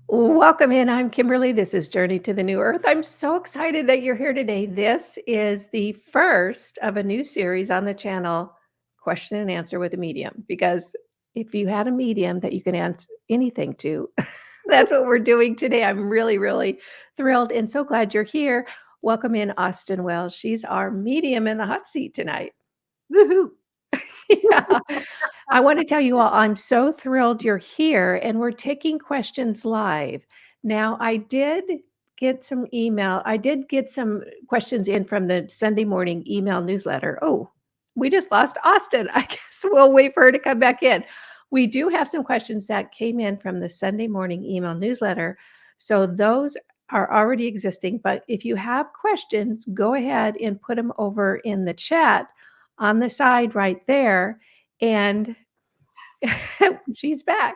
Welcome in. I'm Kimberly. This is Journey to the New Earth. I'm so excited that you're here today. This is the first of a new series on the channel, Question and Answer with a Medium. Because if you had a medium that you can answer anything to, that's what we're doing today. I'm really, really thrilled and so glad you're here. Welcome in, Austyn Wells. She's our medium in the hot seat tonight. Woohoo! Yeah. I want to tell you all, I'm so thrilled you're here and we're taking questions live. Now, I did get some questions in from the Sunday morning email newsletter. Oh, we just lost Austyn. I guess we'll wait for her to come back in. We do have some questions that came in from the Sunday morning email newsletter. So those are already existing. But if you have questions, go ahead and put them over in the chat on the side right there. And she's back.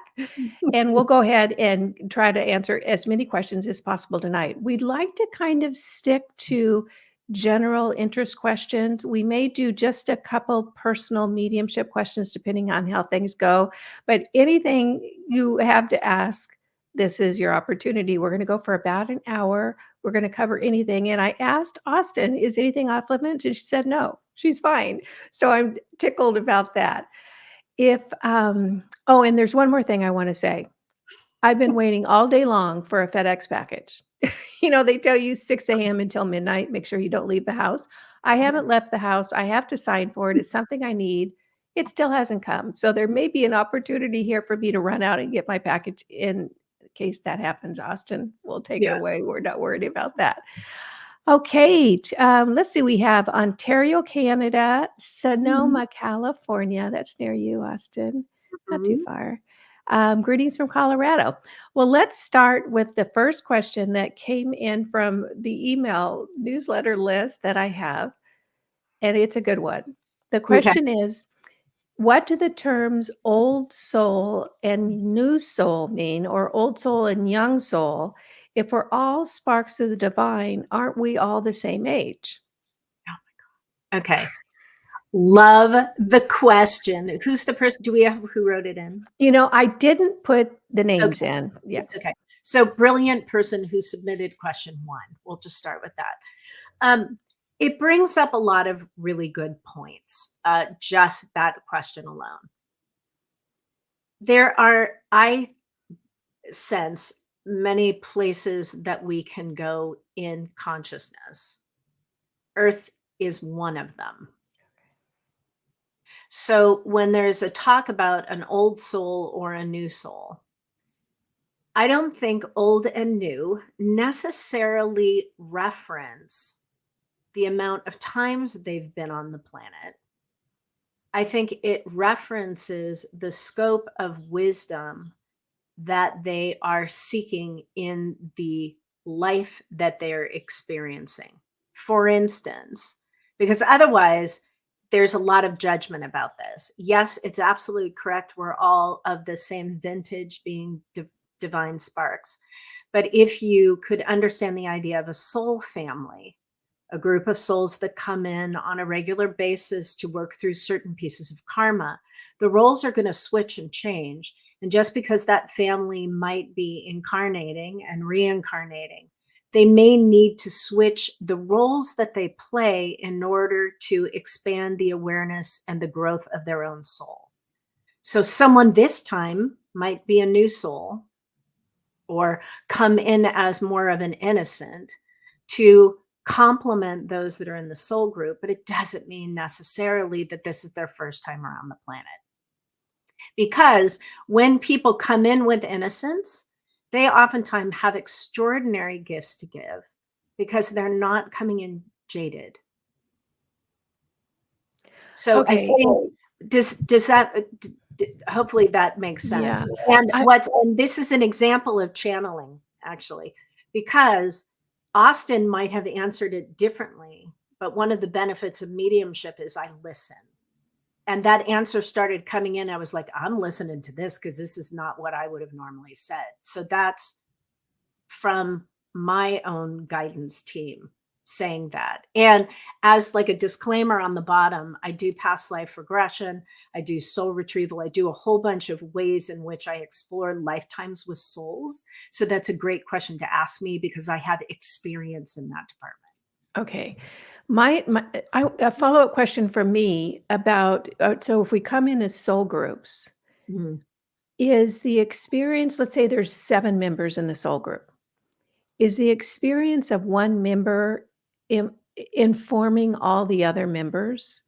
And we'll go ahead and try to answer as many questions as possible tonight. We'd like to kind of stick to general interest questions. We may do just a couple personal mediumship questions depending on how things go. But anything you have to ask, this is your opportunity. We're going to go for about an hour. We're going to cover anything. And I asked Austyn, is anything off limits? And she said no, she's fine. So I'm tickled about that. And there's one more thing I want to say. I've been waiting all day long for a FedEx package. They tell you 6 a.m. until midnight, make sure you don't leave the house. I haven't left the house. I have to sign for it. It's something I need. It still hasn't come. So there may be an opportunity here for me to run out and get my package in case that happens. Austyn will take it away. We're not worried about that. Okay, let's see. We have Ontario, Canada, Sonoma, California. That's near you, Austyn. Not too far. Greetings from Colorado. Well, let's start with the first question that came in from the email newsletter list that I have, and it's a good one. The question is, what do the terms old soul and new soul mean, or old soul and young soul? If we're all sparks of the divine, aren't we all the same age? Oh my God. Okay. Love the question. Who's the person? Do we have who wrote it in? I didn't put the names in. Yeah. It's okay. So brilliant person who submitted question 1. We'll just start with that. It brings up a lot of really good points. Just that question alone. There are, I sense, many places that we can go in consciousness. Earth is one of them. So when there's a talk about an old soul or a new soul, I don't think old and new necessarily reference the amount of times they've been on the planet. I think it references the scope of wisdom that they are seeking in the life that they're experiencing. For instance, because otherwise there's a lot of judgment about this. Yes, it's absolutely correct. We're all of the same vintage, being divine sparks. But if you could understand the idea of a soul family, a group of souls that come in on a regular basis to work through certain pieces of karma, the roles are going to switch and change. And just because that family might be incarnating and reincarnating, they may need to switch the roles that they play in order to expand the awareness and the growth of their own soul. So someone this time might be a new soul or come in as more of an innocent to complement those that are in the soul group, but it doesn't mean necessarily that this is their first time around the planet. Because when people come in with innocence, they oftentimes have extraordinary gifts to give because they're not coming in jaded. So okay. I think does that hopefully that makes sense. Yeah. And this is an example of channeling, actually, because Austyn might have answered it differently, but one of the benefits of mediumship is I listen. And that answer started coming in. I was like, I'm listening to this because this is not what I would have normally said. So that's from my own guidance team. saying that. And as like a disclaimer on the bottom, I do past life regression, I do soul retrieval, I do a whole bunch of ways in which I explore lifetimes with souls. So that's a great question to ask me because I have experience in that department. Okay. A follow-up question for me about, so if we come in as soul groups, Mhm. is the experience, let's say there's 7 members in the soul group, is the experience of one member informing all the other members?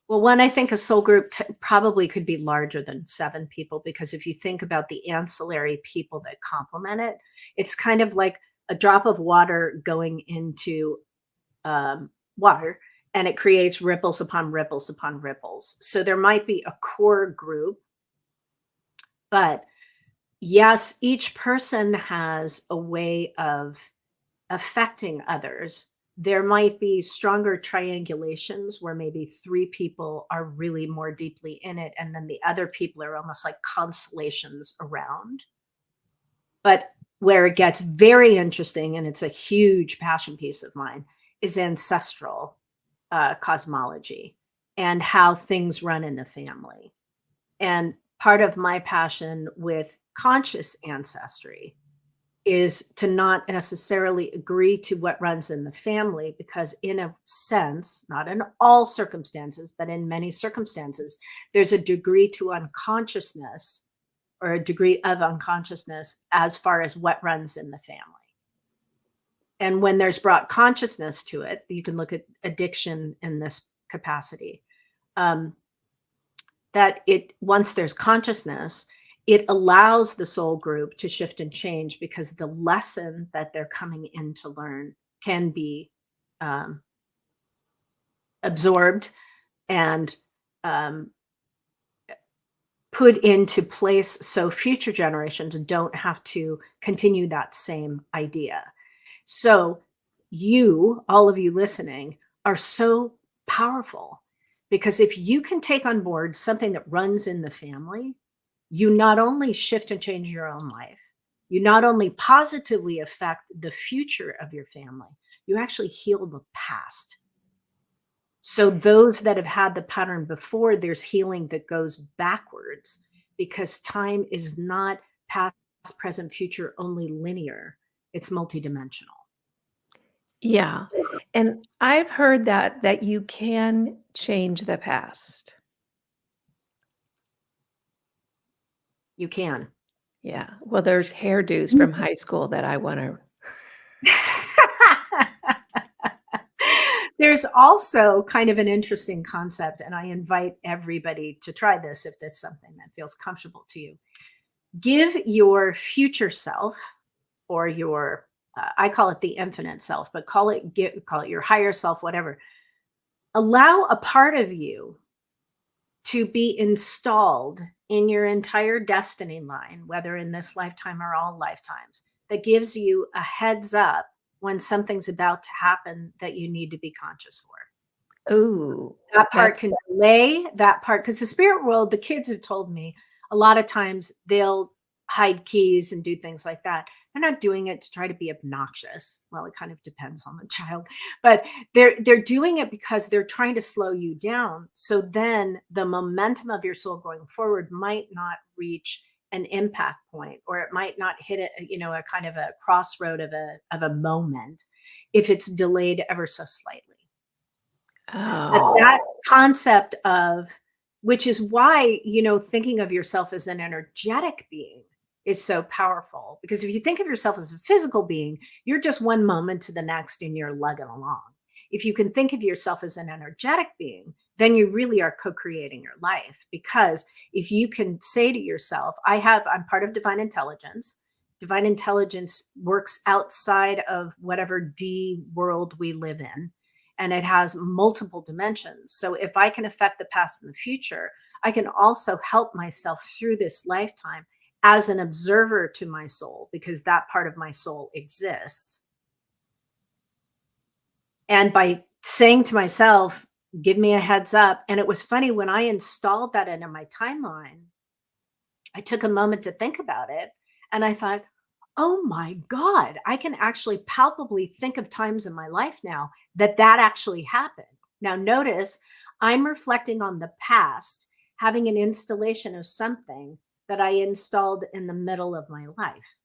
Well, one, I think a soul group probably could be larger than 7 people, because if you think about the ancillary people that complement it, it's kind of like a drop of water going into water, and it creates ripples upon ripples upon ripples. So there might be a core group, but yes, each person has a way of affecting others. There might be stronger triangulations where maybe 3 people are really more deeply in it, and then the other people are almost like constellations around. But where it gets very interesting, and it's a huge passion piece of mine, is ancestral cosmology and how things run in the family. And part of my passion with conscious ancestry is to not necessarily agree to what runs in the family, because in a sense, not in all circumstances, but in many circumstances, there's a degree to unconsciousness, or a degree of unconsciousness as far as what runs in the family. And when there's brought consciousness to it, you can look at addiction in this capacity. That it, once there's consciousness, it allows the soul group to shift and change, because the lesson that they're coming in to learn can be absorbed and put into place, so future generations don't have to continue that same idea. So you, all of you listening, are so powerful, because if you can take on board something that runs in the family, you not only shift and change your own life, you not only positively affect the future of your family, you actually heal the past. So those that have had the pattern before, there's healing that goes backwards, because time is not past, present, future only linear. It's multidimensional. Yeah. And I've heard that you can change the past. You can. Yeah. Well, there's hairdos from high school that I wanna. There's also kind of an interesting concept, and I invite everybody to try this if there's something that feels comfortable to you. Give your future self, or your I call it the infinite self, but call it your higher self, whatever. Allow a part of you to be installed in your entire destiny line, whether in this lifetime or all lifetimes, that gives you a heads up when something's about to happen that you need to be conscious for. Ooh, That part that's can delay that part, because the spirit world, the kids have told me a lot of times they'll hide keys and do things like that. They're not doing it to try to be obnoxious. Well, it kind of depends on the child, but they're doing it because they're trying to slow you down. So then the momentum of your soul going forward might not reach an impact point, or it might not hit a kind of a crossroad of a moment if it's delayed ever so slightly. But oh. that concept of, which is why, thinking of yourself as an energetic being is so powerful. Because if you think of yourself as a physical being, you're just one moment to the next and you're lugging along. If you can think of yourself as an energetic being, then you really are co-creating your life. Because if you can say to yourself, I'm part of divine intelligence. Divine intelligence works outside of whatever D world we live in, and it has multiple dimensions. So if I can affect the past and the future, I can also help myself through this lifetime as an observer to my soul, because that part of my soul exists. And by saying to myself, give me a heads up. And it was funny, when I installed that into my timeline, I took a moment to think about it. And I thought, oh my God, I can actually palpably think of times in my life now that that actually happened. Now, notice I'm reflecting on the past, having an installation of something that I installed in the middle of my life.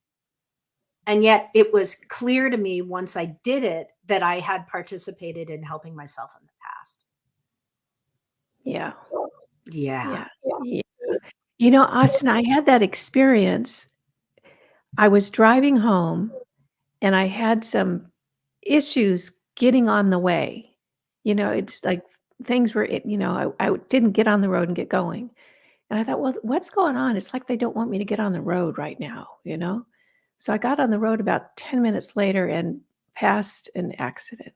And yet it was clear to me once I did it that I had participated in helping myself in the past. Yeah. Yeah. Yeah. Yeah. You know, Austyn, I had that experience. I was driving home and I had some issues getting on the way. You know, it's like things were, you know, I didn't get on the road and get going. And I thought, well, what's going on? It's like they don't want me to get on the road right now, you know? So I got on the road about 10 minutes later and passed an accident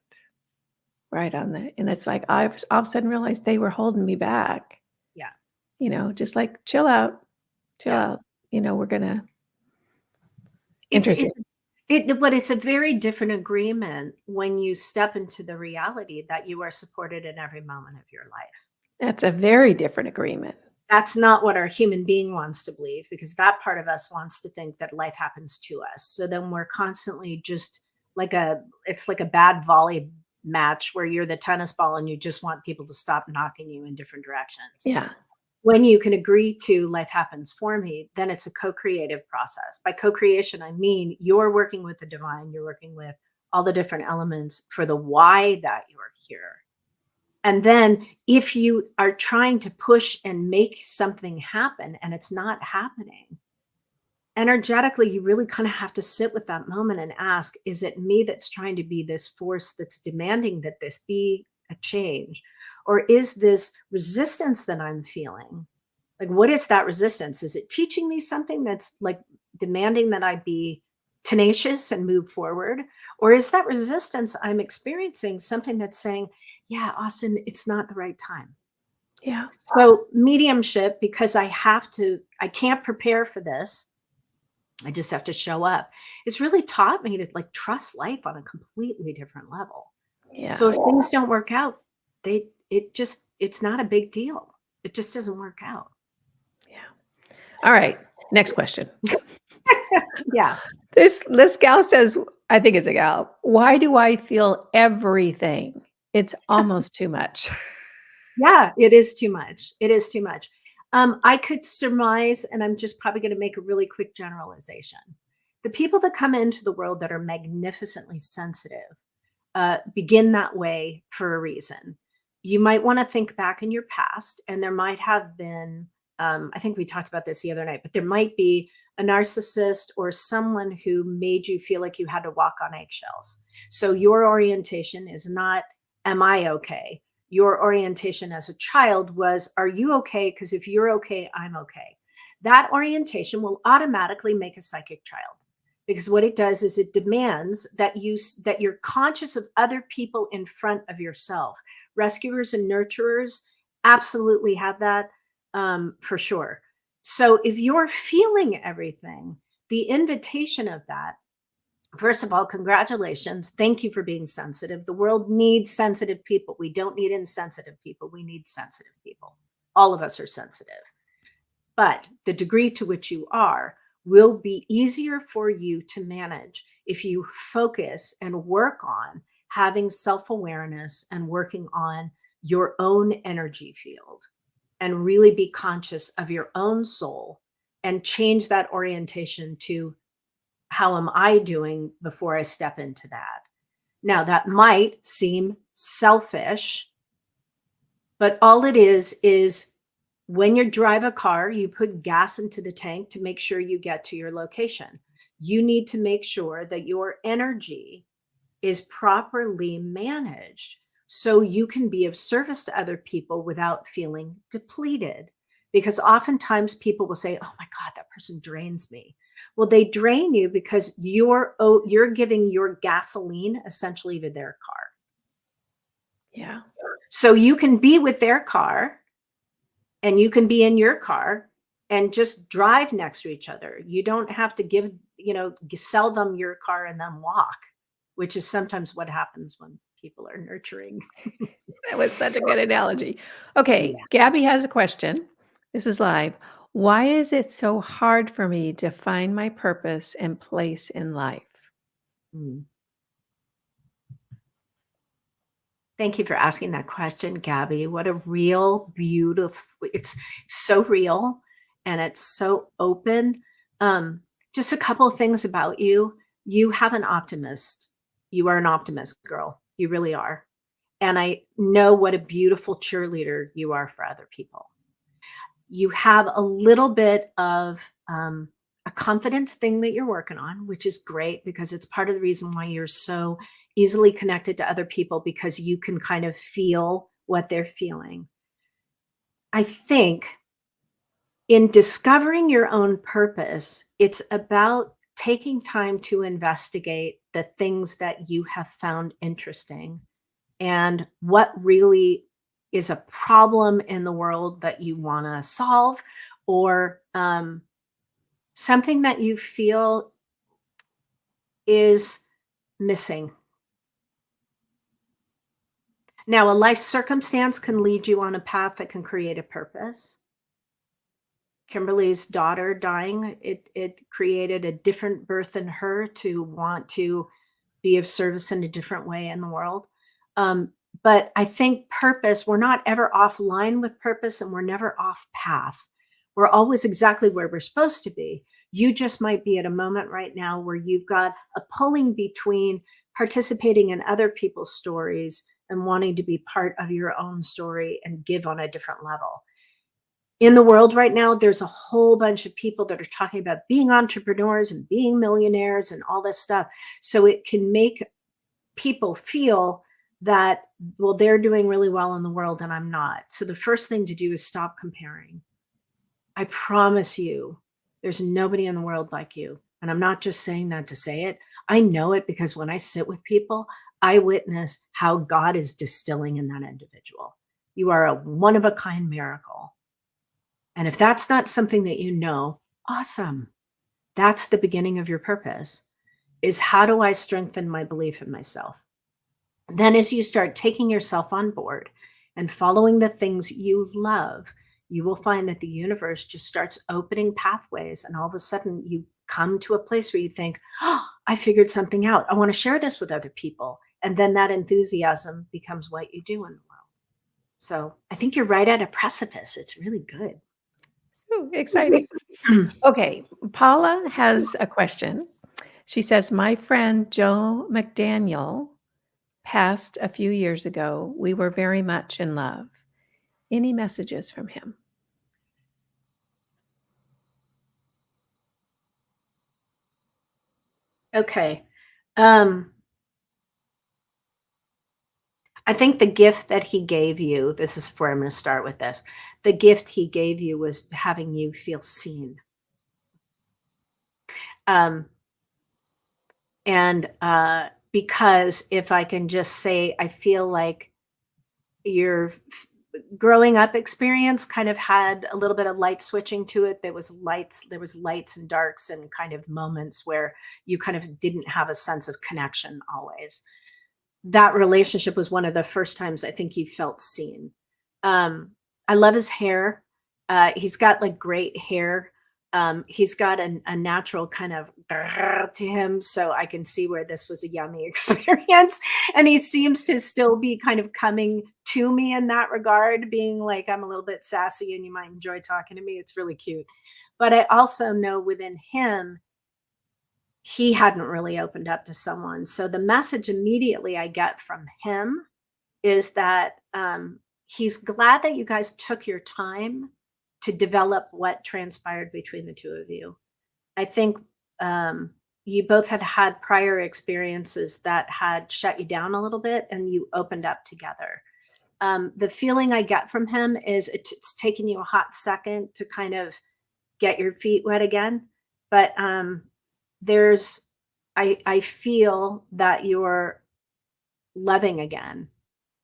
right on the, and it's like I've all of a sudden realized they were holding me back, Yeah. you know, just like chill out, Yeah. you know, we're gonna It's interesting. but it's a very different agreement when you step into the reality that you are supported in every moment of your life. That's a very different agreement. That's not what our human being wants to believe, because that part of us wants to think that life happens to us. So then we're constantly just it's like a bad volley match where you're the tennis ball and you just want people to stop knocking you in different directions. Yeah. When you can agree to life happens for me, then it's a co-creative process. By co-creation, I mean you're working with the divine, you're working with all the different elements for the why that you're here. And then if you are trying to push and make something happen and it's not happening, energetically, you really kind of have to sit with that moment and ask, is it me that's trying to be this force that's demanding that this be a change? Or is this resistance that I'm feeling? Like, what is that resistance? Is it teaching me something that's like demanding that I be tenacious and move forward? Or is that resistance I'm experiencing something that's saying, yeah, Austyn, it's not the right time? Yeah. So, mediumship, because I can't prepare for this. I just have to show up. It's really taught me to like trust life on a completely different level. Yeah. So if things don't work out, it's not a big deal. It just doesn't work out. Yeah. All right. Next question. Yeah. This gal says, I think it's a gal. Why do I feel everything? It's almost too much. Yeah, it is too much. It is too much. I could surmise, and I'm just probably going to make a really quick generalization. The people that come into the world that are magnificently sensitive begin that way for a reason. You might want to think back in your past, and there might have been, I think we talked about this the other night, but there might be a narcissist or someone who made you feel like you had to walk on eggshells. So your orientation is not, am I okay? Your orientation as a child was, are you okay? Because if you're okay, I'm okay. That orientation will automatically make a psychic child, because what it does is it demands that you're conscious of other people in front of yourself. Rescuers and nurturers absolutely have that, for sure. So if you're feeling everything, the invitation of that, first of all, congratulations. Thank you for being sensitive. The world needs sensitive people. We don't need insensitive people. We need sensitive people. All of us are sensitive. But the degree to which you are will be easier for you to manage if you focus and work on having self-awareness and working on your own energy field, and really be conscious of your own soul and change that orientation to, how am I doing before I step into that? Now, that might seem selfish, but all it is when you drive a car, you put gas into the tank to make sure you get to your location. You need to make sure that your energy is properly managed so you can be of service to other people without feeling depleted. Because oftentimes people will say, oh my God, that person drains me. Well, they drain you because you're giving your gasoline essentially to their car. Yeah. So you can be with their car and you can be in your car and just drive next to each other. You don't have to sell them your car and then walk, which is sometimes what happens when people are nurturing. That was such a good analogy. Okay, Yeah. Gabby has a question. This is live. Why is it so hard for me to find my purpose and place in life? Mm. Thank you for asking that question, Gabby. What a real, beautiful, it's so real and it's so open. Um, just a couple of things about you. You have an optimist. You are an optimist, girl. You really are. And I know what a beautiful cheerleader you are for other people. You have a little bit of a confidence thing that you're working on, which is great because it's part of the reason why you're so easily connected to other people, because you can kind of feel what they're feeling. I think in discovering your own purpose, it's about taking time to investigate the things that you have found interesting and what really is a problem in the world that you want to solve, or something that you feel is missing. Now, a life circumstance can lead you on a path that can create a purpose. Kimberly's daughter dying, it created a different birth in her to want to be of service in a different way in the world. But I think purpose, we're not ever offline with purpose, and we're never off path. We're always exactly where we're supposed to be. You just might be at a moment right now where you've got a pulling between participating in other people's stories and wanting to be part of your own story and give on a different level. In the world right now, there's a whole bunch of people that are talking about being entrepreneurs and being millionaires and all this stuff. So it can make people feel that, well, they're doing really well in the world and I'm not. So the first thing to do is stop comparing. I promise you, there's nobody in the world like you. And I'm not just saying that to say it. I know it because when I sit with people, I witness how God is distilling in that individual. You are a one of a kind miracle. And if that's not something that you know, awesome. That's the beginning of your purpose, is how do I strengthen my belief in myself? Then as you start taking yourself on board and following the things you love, you will find that the universe just starts opening pathways. And all of a sudden you come to a place where you think, oh, I figured something out. I want to share this with other people. And then that enthusiasm becomes what you do in the world. So I think you're right at a precipice. It's really good. Ooh, exciting. Okay, Paula has a question. She says, my friend Joe McDaniel passed a few years ago. We were very much in love. Any messages from him? Okay. I think the gift that he gave you, this is where I'm going to start with this. The gift he gave you was having you feel seen. Because if I can just say, I feel like your growing up experience kind of had a little bit of light switching to it. There was lights and darks and kind of moments where you kind of didn't have a sense of connection always. That relationship was one of the first times I think you felt seen. I love his hair. He's got like great hair. He's got a natural kind of to him. So I can see where this was a yummy experience. And he seems to still be kind of coming to me in that regard, being like, I'm a little bit sassy and you might enjoy talking to me. It's really cute. But I also know within him, he hadn't really opened up to someone. So the message immediately I get from him is that he's glad that you guys took your time to develop what transpired between the two of you. I think you both had prior experiences that had shut you down a little bit and you opened up together. The feeling I get from him is it's taken you a hot second to kind of get your feet wet again. But I feel that you're loving again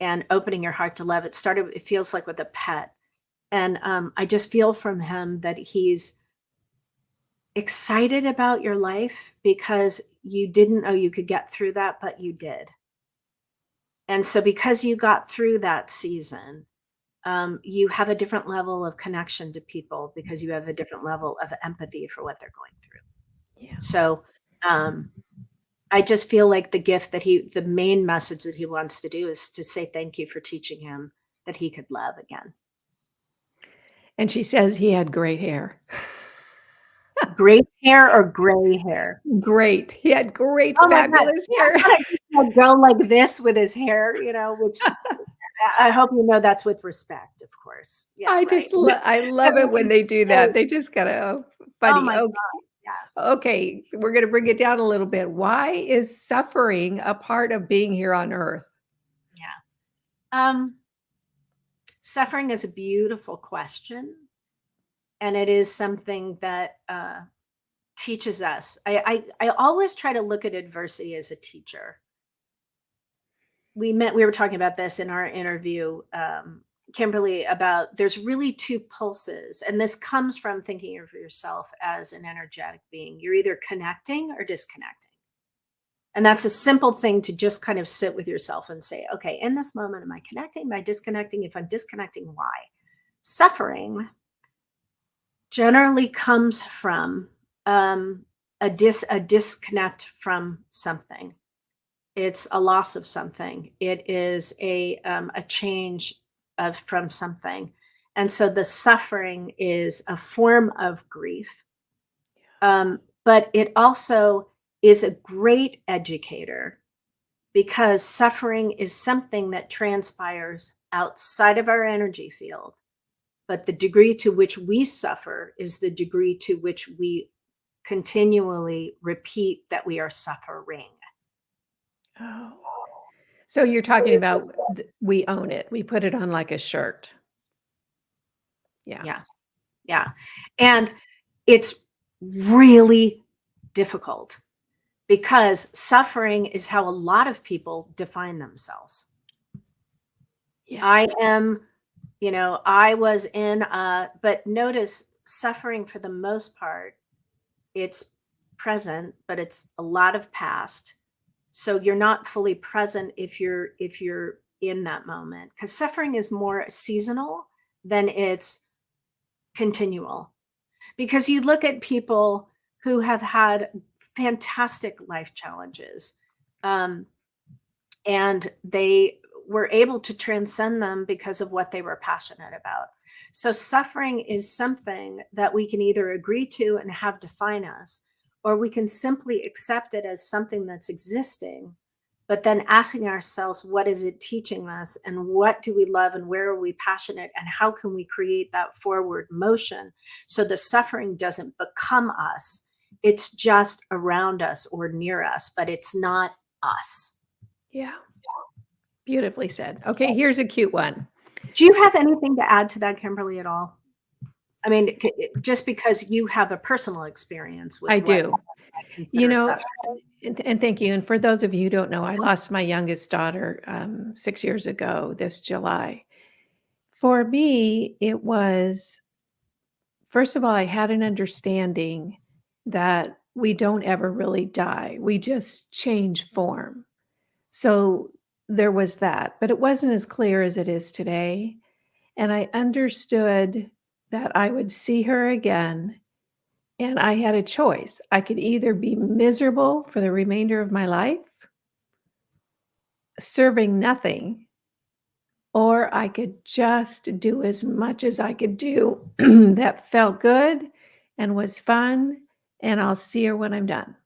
and opening your heart to love. It feels like with a pet. And I just feel from him that he's excited about your life because you didn't know you could get through that, but you did. And so because you got through that season, you have a different level of connection to people because you have a different level of empathy for what they're going through. Yeah. So I just feel like the main message that he wants to do is to say thank you for teaching him that he could love again. And she says he had great hair. Great hair or gray hair? Great. He had great, Oh my God. fabulous hair. Go like this with his hair, which I hope you know that's with respect, of course. Yeah, I right. just I love it when they do that. They just gotta funny. Oh my Okay. God. Yeah. Okay, we're gonna bring it down a little bit. Why is suffering a part of being here on earth? Yeah. Suffering is a beautiful question. And it is something that teaches us. I always try to look at adversity as a teacher. We were talking about this in our interview, Kimberly, about there's really two pulses. And this comes from thinking of yourself as an energetic being. You're either connecting or disconnecting. And that's a simple thing to just kind of sit with yourself and say, okay, in this moment, am I connecting? Am I disconnecting? If I'm disconnecting, why? Suffering generally comes from a disconnect from something. It's a loss of something. It is a change from something, and so the suffering is a form of grief. But it also is a great educator because suffering is something that transpires outside of our energy field. But the degree to which we suffer is the degree to which we continually repeat that we are suffering. Oh. So you're talking about we own it. We put it on like a shirt. Yeah. Yeah. And it's really difficult because suffering is how a lot of people define themselves. Yeah. I was in but notice suffering for the most part, it's present, but it's a lot of past. So you're not fully present if you're in that moment, because suffering is more seasonal than it's continual. Because you look at people who have had fantastic life challenges, and they were able to transcend them because of what they were passionate about. So suffering is something that we can either agree to and have define us, or we can simply accept it as something that's existing, but then asking ourselves, what is it teaching us? And what do we love? And where are we passionate? And how can we create that forward motion so the suffering doesn't become us? It's just around us or near us, but it's not us. Yeah. Beautifully said. Okay, here's a cute one. Do you have anything to add to that, Kimberly, at all? I mean, just because you have a personal experience with I do. Suffering. And thank you. And for those of you who don't know, I lost my youngest daughter 6 years ago this July. For me, it was, first of all, I had an understanding that we don't ever really die. We just change form. So there was that, but it wasn't as clear as it is today. And I understood that I would see her again, and I had a choice. I could either be miserable for the remainder of my life, serving nothing, or I could just do as much as I could do that felt good and was fun, and I'll see her when I'm done.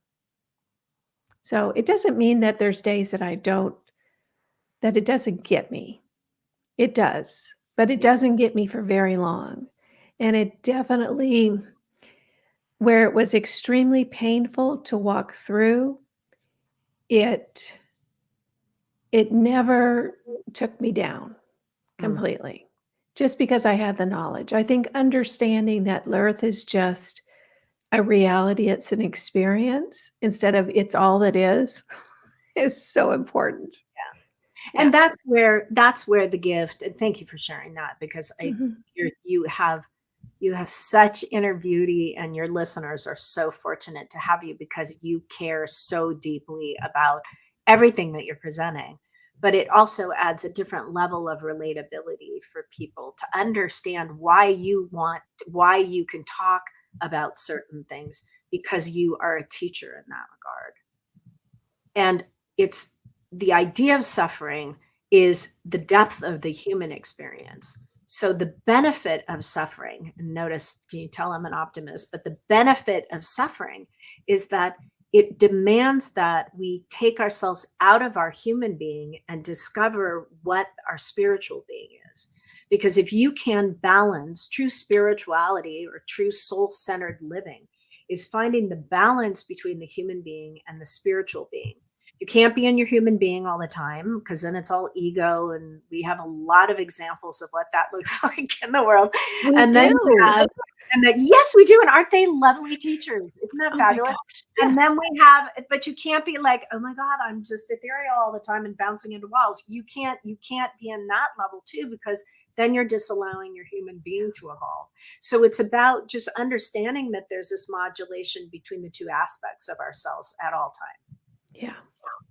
So it doesn't mean that there's days that that it doesn't get me. It does, but it doesn't get me for very long. And it definitely, where it was extremely painful to walk through, it never took me down completely, just because I had the knowledge. I think understanding that earth is just a reality, it's an experience instead of it's all it is so important. And that's where the gift, and thank you for sharing that, because you have such inner beauty, and your listeners are so fortunate to have you because you care so deeply about everything that you're presenting. but it also adds a different level of relatability for people to understand why you can talk about certain things, because you are a teacher in that regard. And it's the idea of suffering is the depth of the human experience. So the benefit of suffering, and notice, can you tell I'm an optimist, but the benefit of suffering is that it demands that we take ourselves out of our human being and discover what our spiritual being is. Because if you can balance true spirituality or true soul-centered living, is finding the balance between the human being and the spiritual being. You can't be in your human being all the time, because then it's all ego. And we have a lot of examples of what that looks like in the world. We And then do. yes, we do. And aren't they lovely teachers? Isn't that Oh my fabulous? gosh. And Yes. then we have, but you can't be like, oh my God, I'm just ethereal all the time and bouncing into walls. You can't be in that level too, because then you're disallowing your human being to evolve. So it's about just understanding that there's this modulation between the two aspects of ourselves at all times. Yeah.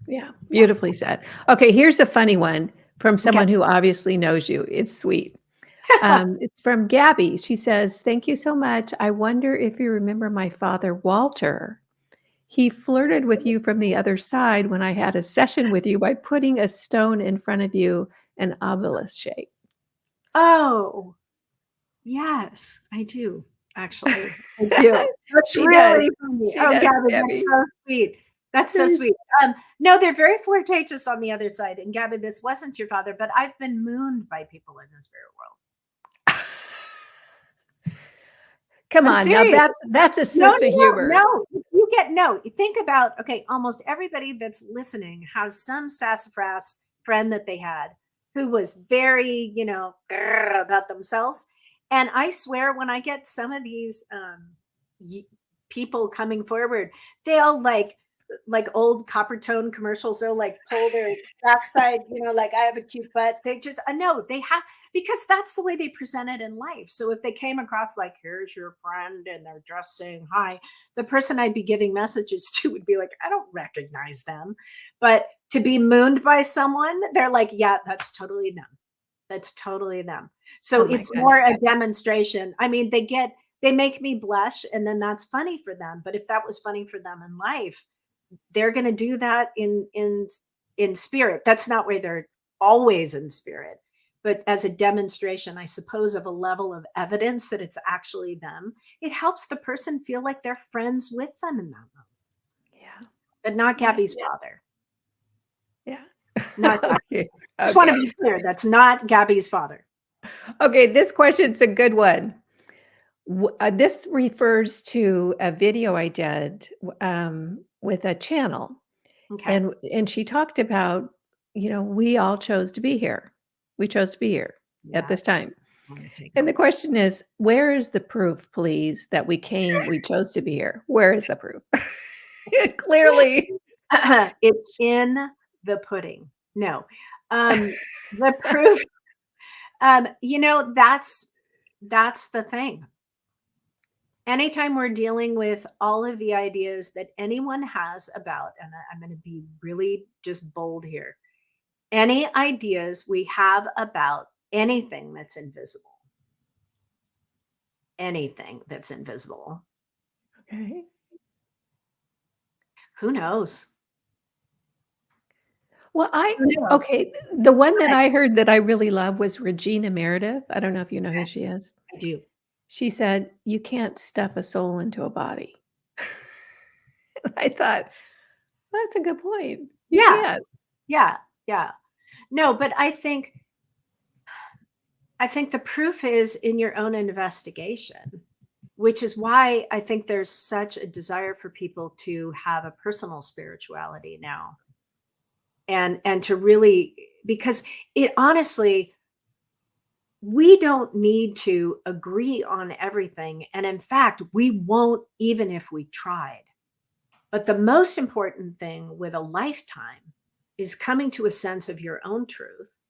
Yeah. Beautifully said. Okay. Here's a funny one from someone who obviously knows you. It's sweet. It's from Gabby. She says, "Thank you so much. I wonder if you remember my father, Walter. He flirted with you from the other side when I had a session with you by putting a stone in front of you, an obelisk shape." Oh, yes, I do. Actually, I do. That's She does. really funny. She Oh, does, Gabby, that's Gabby. so sweet. That's so sweet. No, they're very flirtatious on the other side. And Gabby, this wasn't your father, but I've been mooned by people in the spirit world. Come I'm on, now serious. that's a No, sense of humor. you think about, okay, almost everybody that's listening has some sassafras friend that they had who was very, about themselves. And I swear, when I get some of these people coming forward, they'll like old copper tone commercials, they'll like pull their backside, like, I have a cute butt. They just no, they have, because that's the way they present it in life. So if they came across like, here's your friend, and they're just saying hi, the person I'd be giving messages to would be like, I don't recognize them. But to be mooned by someone, they're like, yeah, that's totally them. That's totally them. So Oh my it's gosh. more a demonstration. I mean, they make me blush, and then that's funny for them. But if that was funny for them in life, they're going to do that in spirit. That's not where they're always in spirit, but as a demonstration, I suppose, of a level of evidence that it's actually them. It helps the person feel like they're friends with them in that moment. Yeah. But not Gabby's father. Yeah. Not Gabby. Okay. Just want to be clear, that's not Gabby's father. Okay, this question's a good one. This refers to a video I did with a channel, Okay. and she talked about, we all chose to be here. We chose to be here at this time. And the question is, where is the proof, please, that we chose to be here? Where is the proof? Clearly. It's in the pudding. No. The proof, that's the thing. Anytime we're dealing with all of the ideas that anyone has about, and I'm going to be really just bold here, any ideas we have about anything that's invisible, Okay. who knows? Well, Who knows? okay, the one that I heard that I really love was Regina Meredith. I don't know if you know who she is. I do. She said, "You can't stuff a soul into a body." I thought, that's a good point. You Yeah. can't. Yeah. No, but I think the proof is in your own investigation, which is why I think there's such a desire for people to have a personal spirituality now. And to really, because it honestly, we don't need to agree on everything. And in fact, we won't, even if we tried. But the most important thing with a lifetime is coming to a sense of your own truth,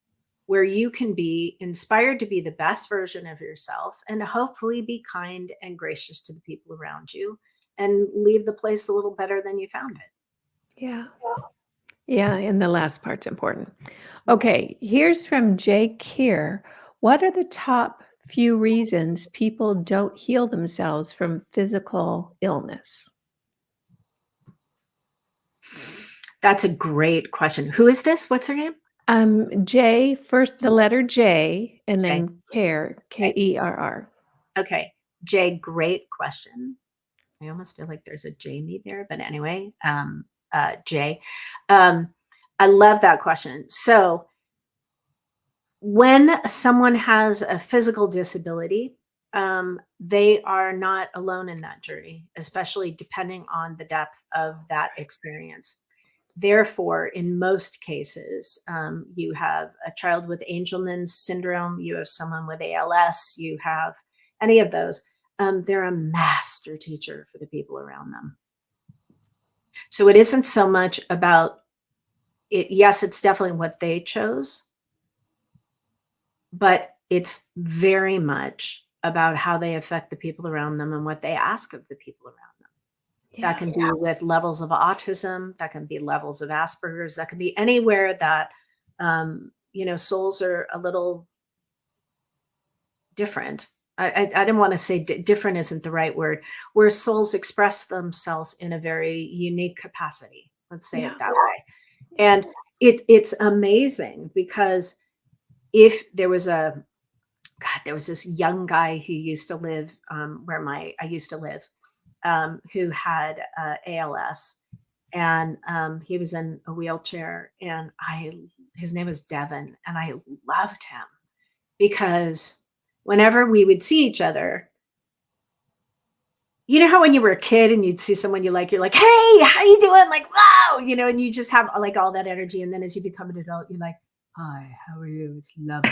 where you can be inspired to be the best version of yourself and hopefully be kind and gracious to the people around you and leave the place a little better than you found it. Yeah. Yeah, and the last part's important. Okay, here's from Jay Keir. What are the top few reasons people don't heal themselves from physical illness? That's a great question. Who is this? What's her name? J, first the letter J, and Jay. then Care, Kerr. Okay. Jay, great question. I almost feel like there's a Jamie there, but anyway, Jay. I love that question. So when someone has a physical disability, they are not alone in that journey, especially depending on the depth of that experience. Therefore, in most cases, you have a child with Angelman's syndrome, you have someone with ALS, you have any of those. They're a master teacher for the people around them. So it isn't so much about it. Yes, it's definitely what they chose, but it's very much about how they affect the people around them and what they ask of the people around them. Yeah. That can be with levels of autism, that can be levels of Asperger's, that can be anywhere that, souls are a little different. I didn't want to say different isn't the right word, where souls express themselves in a very unique capacity. Let's say Yeah. it that way. And it's amazing because if there was this young guy who used to live where I used to live, who had ALS, and he was in a wheelchair, and his name was Devin, and I loved him because whenever we would see each other, you know how when you were a kid and you'd see someone you like, you're like, hey, how you doing? Like, wow, and you just have like all that energy. And then as you become an adult, you're like, hi, how are you? It's lovely.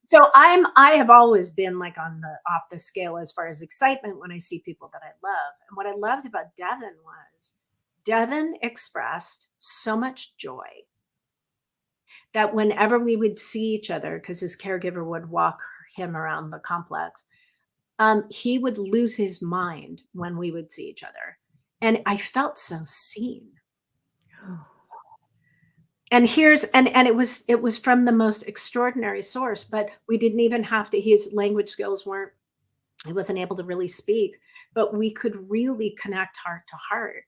So I have always been like off the scale as far as excitement when I see people that I love. And what I loved about Devin was Devin expressed so much joy that whenever we would see each other, because his caregiver would walk him around the complex, he would lose his mind when we would see each other. And I felt so seen. Oh. And it was from the most extraordinary source, but we didn't even have to, his language skills he wasn't able to really speak, but we could really connect heart to heart.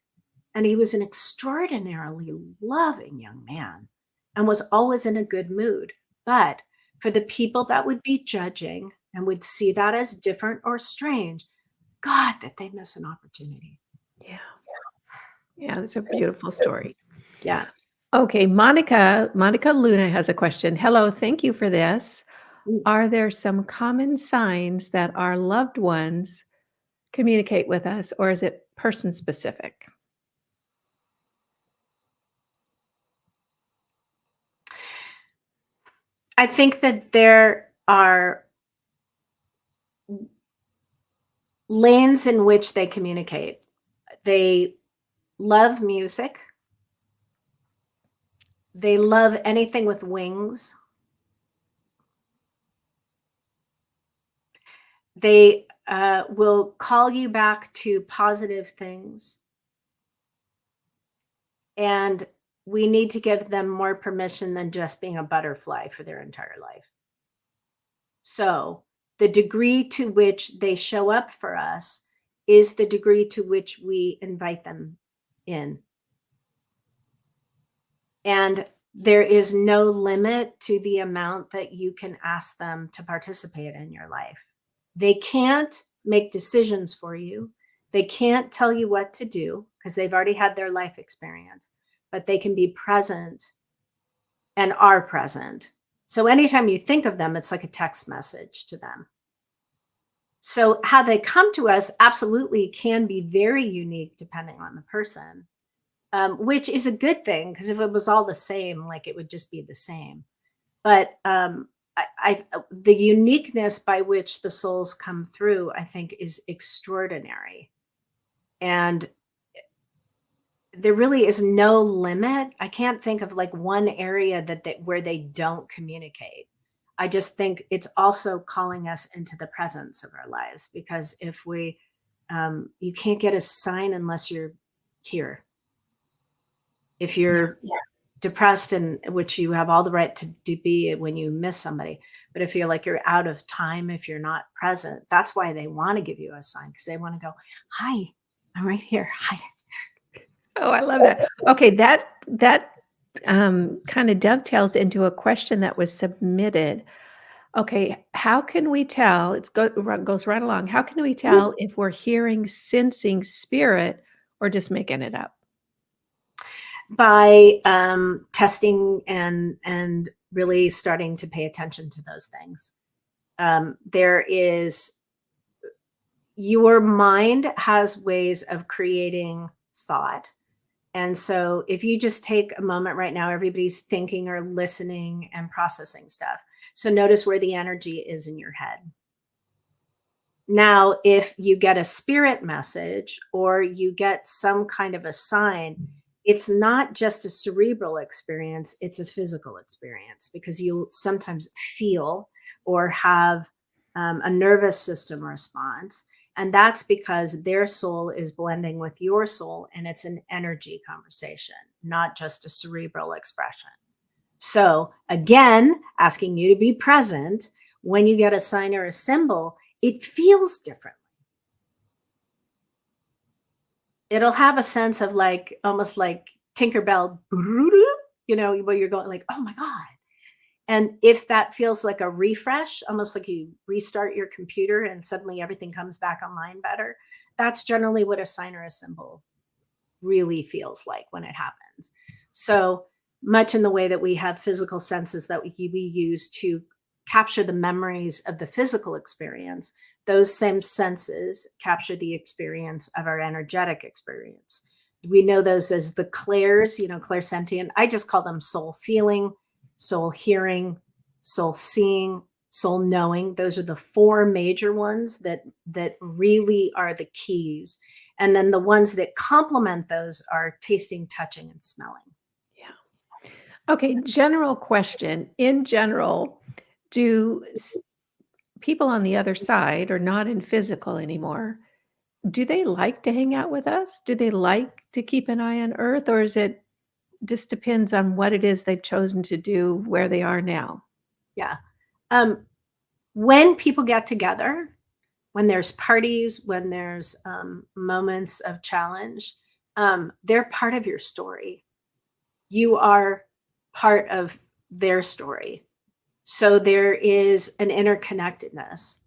And he was an extraordinarily loving young man and was always in a good mood. But for the people that would be judging and would see that as different or strange, God, that they miss an opportunity. Yeah. Yeah, that's a beautiful story. Yeah. Okay, Monica Luna has a question. Hello, thank you for this. Are there some common signs that our loved ones communicate with us, or is it person specific? I think that there are lanes in which they communicate. They love music. They love anything with wings. They will call you back to positive things. And we need to give them more permission than just being a butterfly for their entire life. So the degree to which they show up for us is the degree to which we invite them in. And there is no limit to the amount that you can ask them to participate in your life. They can't make decisions for you. They can't tell you what to do because they've already had their life experience, but they can be present and are present. So anytime you think of them, it's like a text message to them. So how they come to us absolutely can be very unique depending on the person, which is a good thing, because if it was all the same, like it would just be the same. But the uniqueness by which the souls come through, I think, is extraordinary. And there really is no limit. I can't think of like one area where they don't communicate. I just think it's also calling us into the presence of our lives, because if you can't get a sign unless you're here. If you're depressed, and which you have all the right to be when you miss somebody. But if you're like you're out of time, if you're not present, that's why they want to give you a sign, because they want to go, hi, I'm right here. Hi. Oh, I love that. Okay, that kind of dovetails into a question that was submitted. Okay, how can we tell? Goes right along. How can we tell if we're hearing, sensing spirit, or just making it up? By testing and really starting to pay attention to those things. There is, your mind has ways of creating thought. And so if you just take a moment right now, everybody's thinking or listening and processing stuff. So notice where the energy is in your head. Now, if you get a spirit message or you get some kind of a sign, it's not just a cerebral experience, it's a physical experience, because you'll sometimes feel or have a nervous system response. And that's because their soul is blending with your soul, and it's an energy conversation, not just a cerebral expression. So, again, asking you to be present when you get a sign or a symbol, it feels differently. It'll have a sense of like almost like Tinkerbell, you know, where you're going like, oh my God. And if that feels like a refresh, almost like you restart your computer and suddenly everything comes back online better, that's generally what a sign or a symbol really feels like when it happens. So much in the way that we have physical senses that we use to capture the memories of the physical experience, those same senses capture the experience of our energetic experience. We know those as the clairs, you know, clairsentient. I just call them soul feeling, soul hearing, soul seeing, soul knowing. Those are the four major ones that really are the keys. And then the ones that complement those are tasting, touching, and smelling. Yeah. Okay, general question. In general, do people on the other side, or not in physical anymore, do they like to hang out with us? Do they like to keep an eye on Earth, or is it just depends on what it is they've chosen to do where they are now? Yeah. When people get together, when there's parties, when there's moments of challenge, they're part of your story. You are part of their story. So there is an interconnectedness.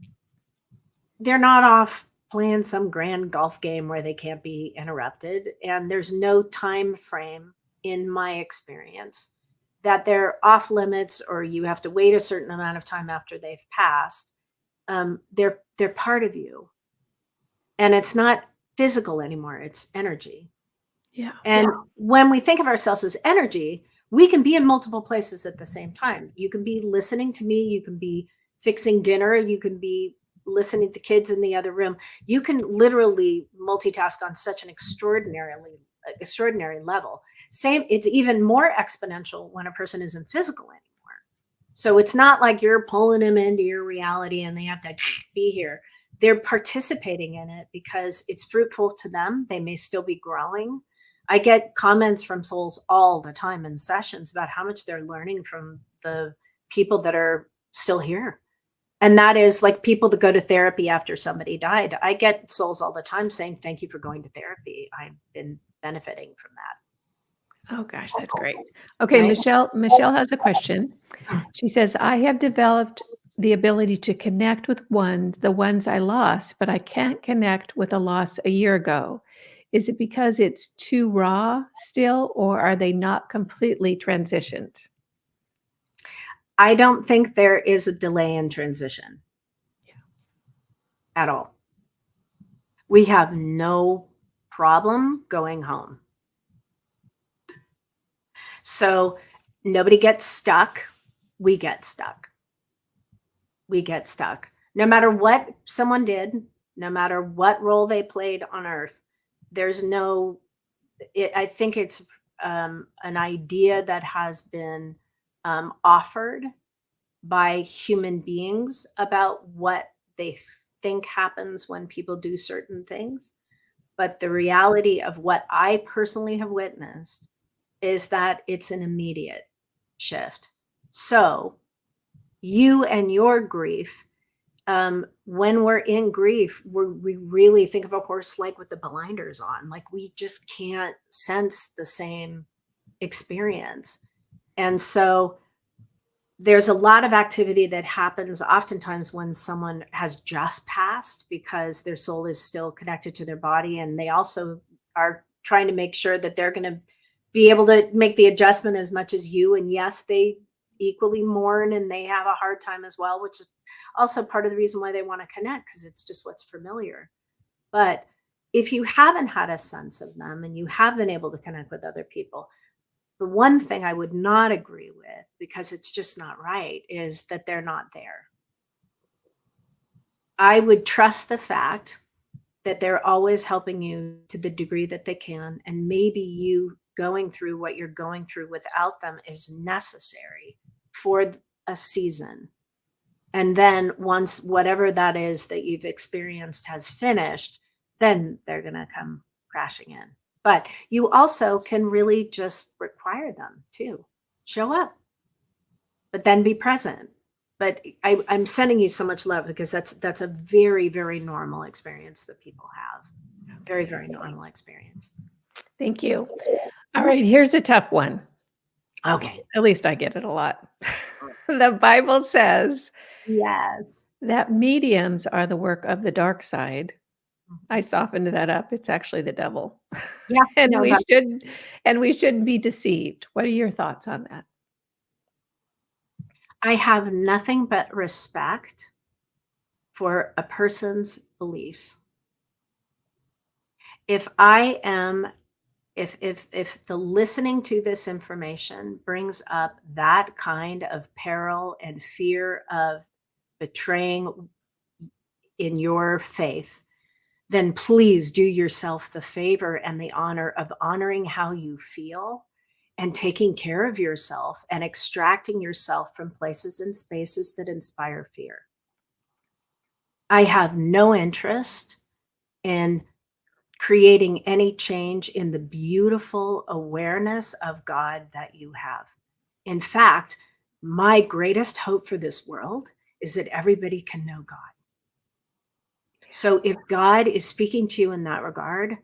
They're not off playing some grand golf game where they can't be interrupted. And there's no time frame, in my experience, that they're off limits or you have to wait a certain amount of time after they've passed. They're part of you. And it's not physical anymore, it's energy. Yeah. And when we think of ourselves as energy, we can be in multiple places at the same time. You can be listening to me, you can be fixing dinner, you can be listening to kids in the other room. You can literally multitask on such an extraordinary level. Same, it's even more exponential when a person isn't physical anymore. So it's not like you're pulling them into your reality and they have to be here. They're participating in it because it's fruitful to them. They may still be growing. I get comments from souls all the time in sessions about how much they're learning from the people that are still here. And that is like people that go to therapy after somebody died. I get souls all the time saying, thank you for going to therapy. I've been benefiting from that. Oh gosh, that's great. Okay, Right? Michelle has a question. She says, I have developed the ability to connect with the ones I lost, but I can't connect with a loss a year ago. Is it because it's too raw still, or are they not completely transitioned? I don't think there is a delay in transition at all. We have no problem going home. So nobody gets stuck. We get stuck. We get stuck. No matter what someone did, no matter what role they played on Earth, there's no, I think it's an idea that has been offered by human beings about what they think happens when people do certain things. But the reality of what I personally have witnessed is that it's an immediate shift. So you and your grief, when we're in grief, we really think of a horse like with the blinders on, like we just can't sense the same experience. And so there's a lot of activity that happens oftentimes when someone has just passed, because their soul is still connected to their body, and they also are trying to make sure that they're going to be able to make the adjustment as much as you. And yes, they equally mourn and they have a hard time as well, which is also part of the reason why they want to connect, because it's just what's familiar. But if you haven't had a sense of them and you have been able to connect with other people, the one thing I would not agree with, because it's just not right, is that they're not there. I would trust the fact that they're always helping you to the degree that they can. And maybe you going through what you're going through without them is necessary for a season. And then once whatever that is that you've experienced has finished, then they're going to come crashing in. But you also can really just require them to show up, but then be present. But I'm sending you so much love, because that's a very, very normal experience that people have. Very, very normal experience. Thank you. All right, here's a tough one. Okay. At least I get it a lot. The Bible says Yes. that mediums are the work of the dark side. I softened that up. It's actually the devil. Yeah. And no, we shouldn't be deceived. What are your thoughts on that? I have nothing but respect for a person's beliefs. If the listening to this information brings up that kind of peril and fear of betraying in your faith, then please do yourself the favor and the honor of honoring how you feel and taking care of yourself and extracting yourself from places and spaces that inspire fear. I have no interest in creating any change in the beautiful awareness of God that you have. In fact, my greatest hope for this world is that everybody can know God. So if God is speaking to you in that regard,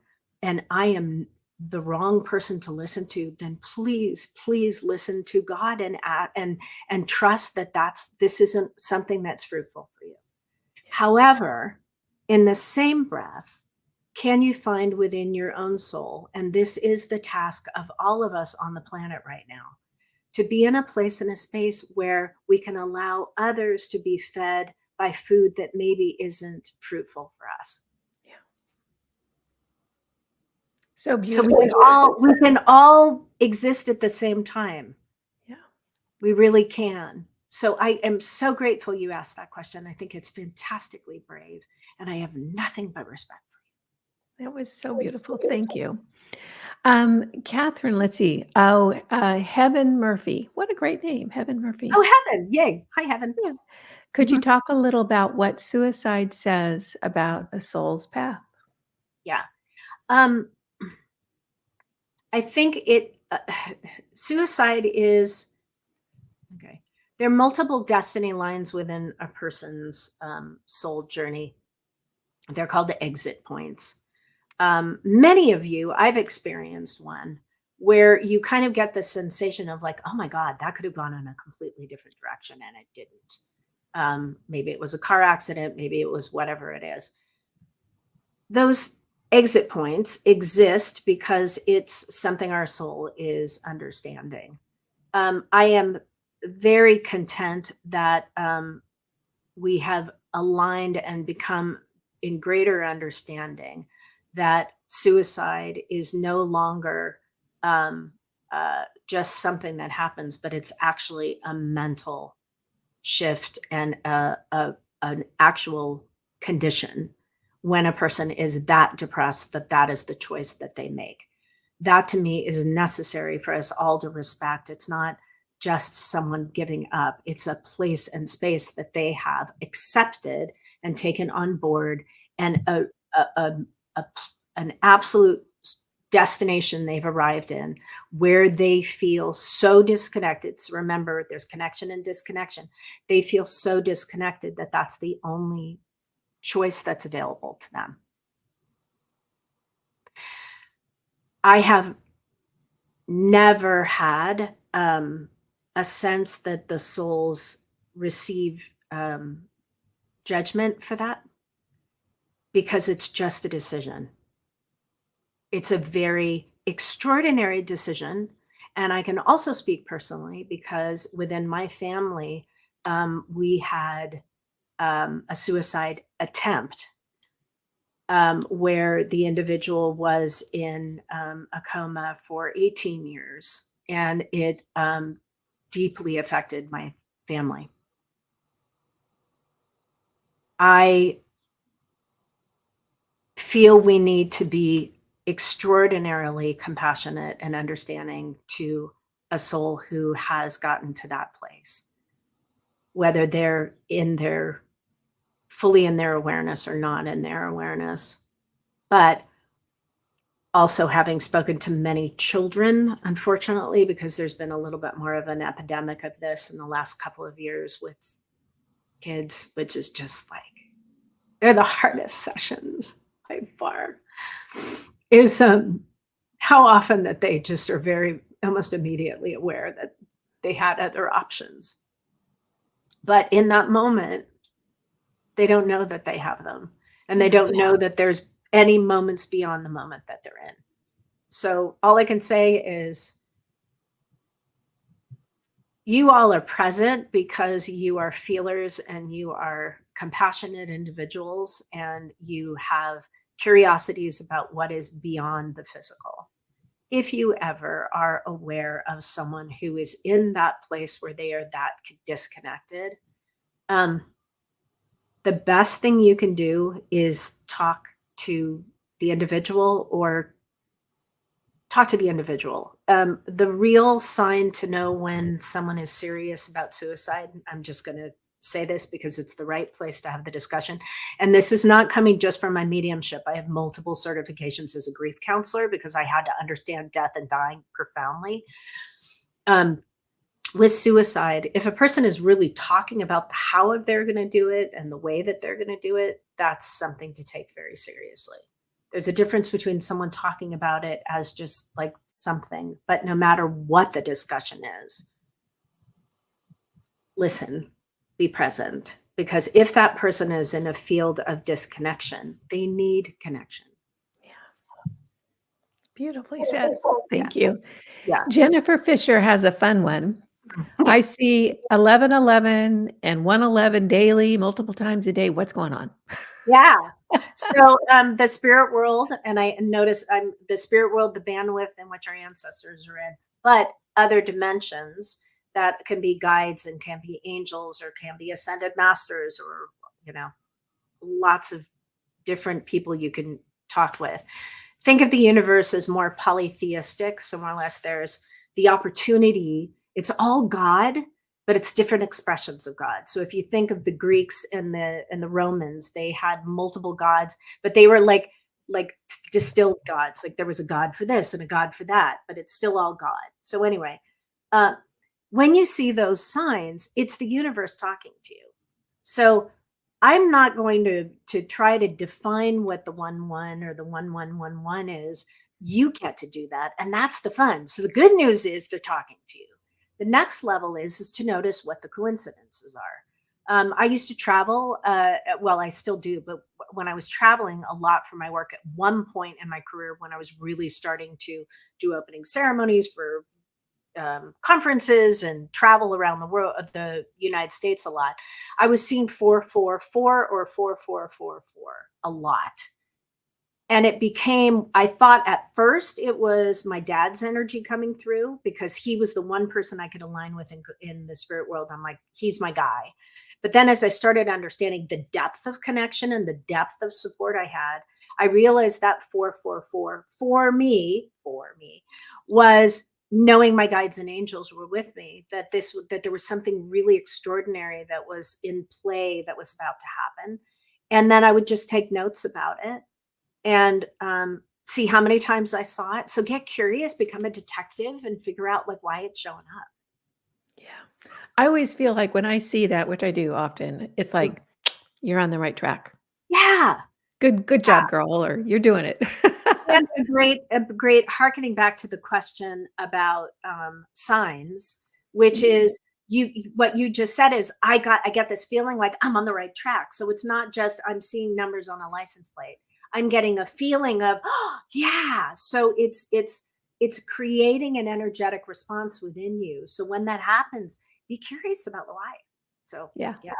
and I am the wrong person to listen to, then please listen to God and trust that this isn't something that's fruitful for you. However, in the same breath, can you find within your own soul, and this is the task of all of us on the planet right now, to be in a place, in a space where we can allow others to be fed by food that maybe isn't fruitful for us. Yeah. So So beautiful. we can all exist at the same time. Yeah. We really can. So I am so grateful you asked that question. I think it's fantastically brave, and I have nothing but respect for you. That was so beautiful. Thank you. Catherine, let's see. Heaven Murphy. What a great name, Heaven Murphy. Oh, Heaven. Yay. Hi, Heaven. Yeah. Could you talk a little about what suicide says about a soul's path? Yeah. I think suicide is, okay. There are multiple destiny lines within a person's soul journey. They're called the exit points. Many of you, I've experienced one where you kind of get the sensation of like, oh my God, that could have gone in a completely different direction, and it didn't. Maybe it was a car accident, maybe it was whatever it is. Those exit points exist because it's something our soul is understanding. I am very content that we have aligned and become in greater understanding that suicide is no longer just something that happens, but it's actually a mental shift and an actual condition when a person is that depressed that is the choice that they make. That to me is necessary for us all to respect. It's not just someone giving up. It's a place and space that they have accepted and taken on board, and an absolute destination they've arrived in where they feel so disconnected. So remember, there's connection and disconnection. They feel so disconnected that that's the only choice that's available to them. I have never had a sense that the souls receive judgment for that, because it's just a decision. It's a very extraordinary decision. And I can also speak personally because within my family, we had a suicide attempt where the individual was in a coma for 18 years, and it deeply affected my family. I feel we need to be extraordinarily compassionate and understanding to a soul who has gotten to that place, whether they're fully in their awareness or not in their awareness. But also having spoken to many children, unfortunately, because there's been a little bit more of an epidemic of this in the last couple of years with kids, which is just like, they're the hardest sessions by far, is how often that they just are very almost immediately aware that they had other options. But in that moment, they don't know that they have them. And they don't know that there's any moments beyond the moment that they're in. So all I can say is you all are present because you are feelers and you are compassionate individuals, and you have curiosities about what is beyond the physical. If you ever are aware of someone who is in that place where they are that disconnected, the best thing you can do is talk to the individual or talk to the individual. The real sign to know when someone is serious about suicide, I'm just going to say this because it's the right place to have the discussion. And this is not coming just from my mediumship. I have multiple certifications as a grief counselor because I had to understand death and dying profoundly. With suicide, if a person is really talking about how they're going to do it and the way that they're going to do it, that's something to take very seriously. There's a difference between someone talking about it as just like something, but no matter what the discussion is, listen, be present, because if that person is in a field of disconnection, they need connection. Yeah. Beautifully said. Thank you. Yeah. Jennifer Fisher has a fun one. I see 1111 and 111 daily, multiple times a day. What's going on? Yeah. So the spirit world, and I notice the spirit world, the bandwidth in which our ancestors are in, but other dimensions that can be guides and can be angels or can be ascended masters or, lots of different people you can talk with. Think of the universe as more polytheistic. So more or less there's the opportunity. It's all God, but it's different expressions of God. So if you think of the Greeks and the Romans, they had multiple gods, but they were like distilled gods. Like there was a God for this and a God for that, but it's still all God. So anyway, when you see those signs, it's the universe talking to you. So I'm not going to try to define what the 1-1 or the 1111 is. You get to do that. And that's the fun. So the good news is they're talking to you. The next level is to notice what the coincidences are. I used to travel, well, I still do, but when I was traveling a lot for my work at one point in my career, when I was really starting to do opening ceremonies for conferences and travel around the world, the United States a lot, I was seeing 444 or 4444 a lot. And it became, I thought at first it was my dad's energy coming through because he was the one person I could align with in the spirit world. I'm like, he's my guy. But then as I started understanding the depth of connection and the depth of support I had, I realized that 444 for me was knowing my guides and angels were with me, that there was something really extraordinary that was in play that was about to happen. And then I would just take notes about it. And see how many times I saw it. So get curious, become a detective, and figure out like why it's showing up. Yeah. I always feel like when I see that, which I do often, it's like, you're on the right track. Yeah. Good job, girl, or you're doing it. And a great harkening back to the question about signs, which is what you just said is I get this feeling like I'm on the right track. So it's not just I'm seeing numbers on a license plate. I'm getting a feeling of, oh, yeah. So it's creating an energetic response within you. So when that happens, be curious about why. So Yeah. yeah.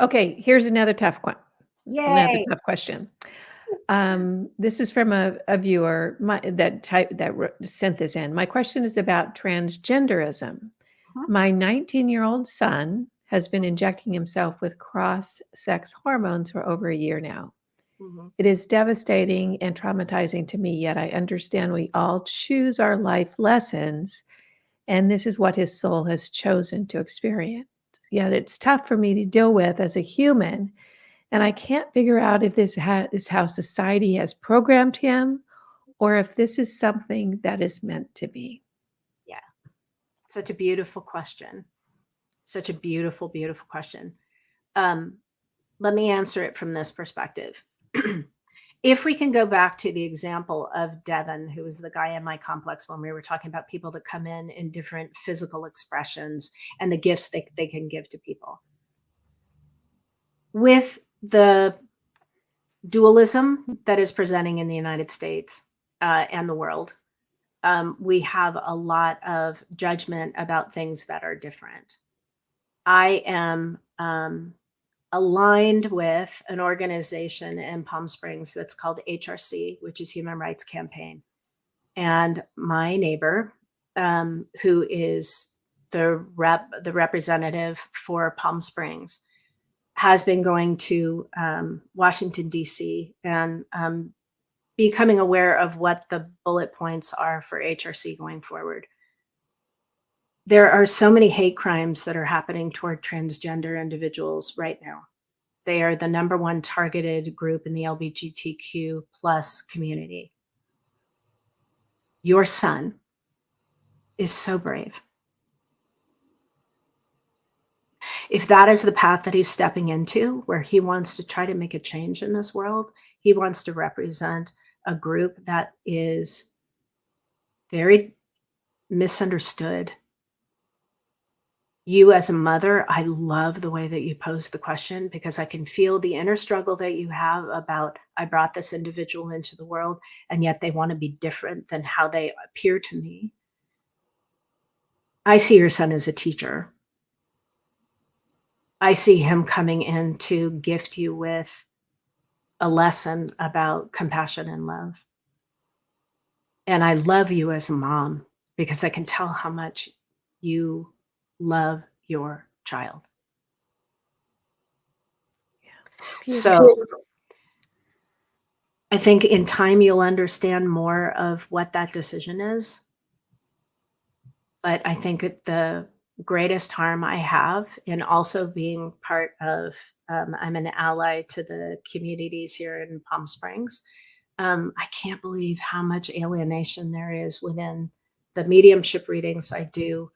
Okay, here's another tough one. Another Yay. tough question. This is from a viewer that sent this in. My question is about transgenderism. Mhm. My 19-year-old son has been injecting himself with cross-sex hormones for over a year now. Mhm. It is devastating and traumatizing to me, yet I understand we all choose our life lessons, and this is what his soul has chosen to experience. Yet it's tough for me to deal with as a human, and I can't figure out if this is how society has programmed him or if this is something that is meant to be. Yeah. Such a beautiful question. Such a beautiful, beautiful question. Let me answer it from this perspective. If we can go back to the example of Devin, who was the guy in my complex when we were talking about people that come in different physical expressions and the gifts they can give to people. With the dualism that is presenting in the United States and the world, we have a lot of judgment about things that are different. I am aligned with an organization in Palm Springs that's called HRC, which is Human Rights Campaign. And my neighbor, who is the representative for Palm Springs, has been going to Washington, D.C. and becoming aware of what the bullet points are for HRC going forward. There are so many hate crimes that are happening toward transgender individuals right now. They are the number one targeted group in the LGBTQ plus community. Your son is so brave. If that is the path that he's stepping into, where he wants to try to make a change in this world, he wants to represent a group that is very misunderstood. You as a mother, I love the way that you pose the question because I can feel the inner struggle that you have about, I brought this individual into the world and yet they want to be different than how they appear to me. I see your son as a teacher. I see him coming in to gift you with a lesson about compassion and love. And I love you as a mom because I can tell how much you love your child. So I think in time you'll understand more of what that decision is. But I think that the greatest harm I have in also being part of, I'm an ally to the communities here in Palm Springs. I can't believe how much alienation there is within the mediumship readings I do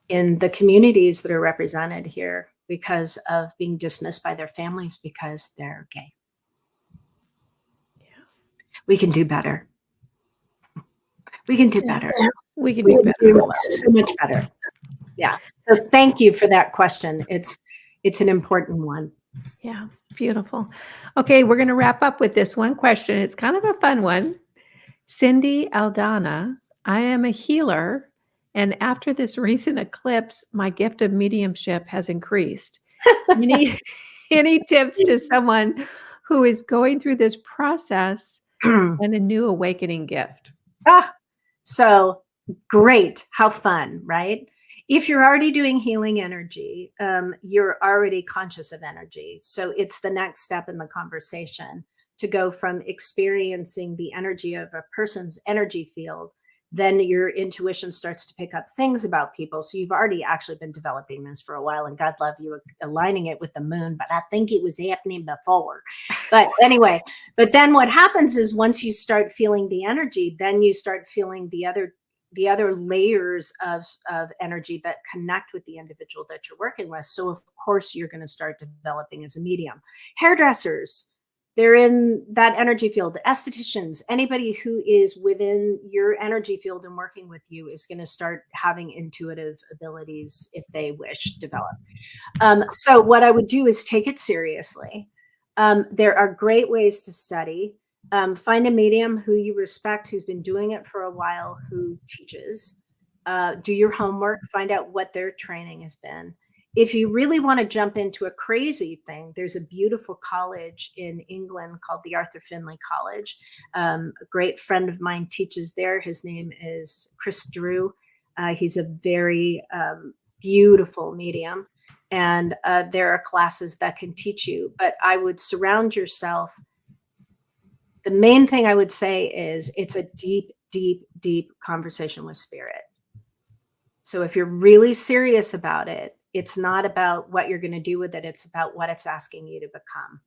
in the communities that are represented here because of being dismissed by their families because they're gay. Yeah. We can do better. We can do better. We can do better. So much better. Yeah. So thank you for that question. It's an important one. Yeah, beautiful. Okay, we're going to wrap up with this one question. It's kind of a fun one. Cindy Aldana, I am a healer, and after this recent eclipse, my gift of mediumship has increased. Any tips to someone who is going through this process and a new awakening gift? So great. How fun, right? If you're already doing healing energy, you're already conscious of energy. So it's the next step in the conversation to go from experiencing the energy of a person's energy field then your intuition starts to pick up things about people. So you've already actually been developing this for a while, and God love you aligning it with the moon, but I think it was happening before. But anyway, but then what happens is once you start feeling the energy, then you start feeling the other layers of energy that connect with the individual that you're working with. So of course you're going to start developing as a medium. Hairdressers, they're in that energy field. Estheticians, anybody who is within your energy field and working with you is going to start having intuitive abilities if they wish to develop. So what I would do is take it seriously. There are great ways to study. Find a medium who you respect, who's been doing it for a while, who teaches. Do your homework, find out what their training has been. If you really want to jump into a crazy thing, there's a beautiful college in England called the Arthur Findlay College. A great friend of mine teaches there. His name is Chris Drew. He's a very beautiful medium. And there are classes that can teach you, but I would surround yourself. The main thing I would say is it's a deep, deep, deep conversation with spirit. So if you're really serious about it, it's not about what you're going to do with it. It's about what it's asking you to become.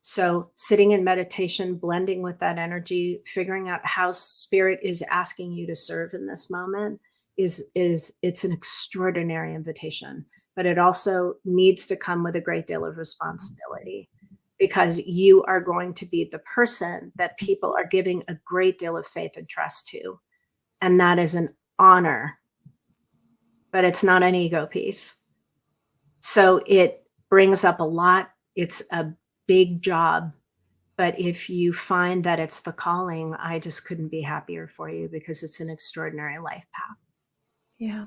So sitting in meditation, blending with that energy, figuring out how spirit is asking you to serve in this moment it's an extraordinary invitation, but it also needs to come with a great deal of responsibility, because you are going to be the person that people are giving a great deal of faith and trust to. And that is an honor, but it's not an ego piece. So it brings up a lot. It's a big job. But if you find that it's the calling, I just couldn't be happier for you, because it's an extraordinary life path. Yeah.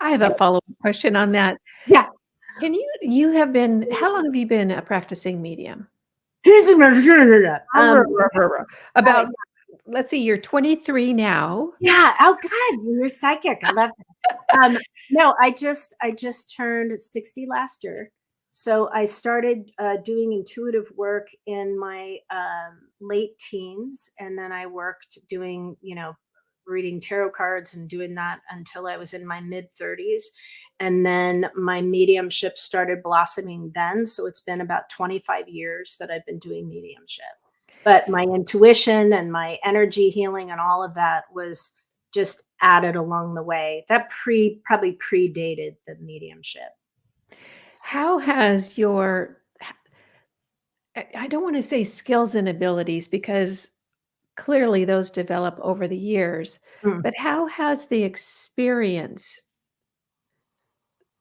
I have a follow-up question on that. Yeah. How long have you been a practicing medium? About, let's see, you're 23 now. Yeah. Oh God, you're psychic. I love it. No, I just turned 60 last year. So I started doing intuitive work in my late teens, and then I worked doing, reading tarot cards and doing that until I was in my mid 30s. And then my mediumship started blossoming then. So it's been about 25 years that I've been doing mediumship. But my intuition and my energy healing and all of that was just added along the way. That probably predated the mediumship. How has I don't want to say skills and abilities, because clearly those develop over the years, but how has the experience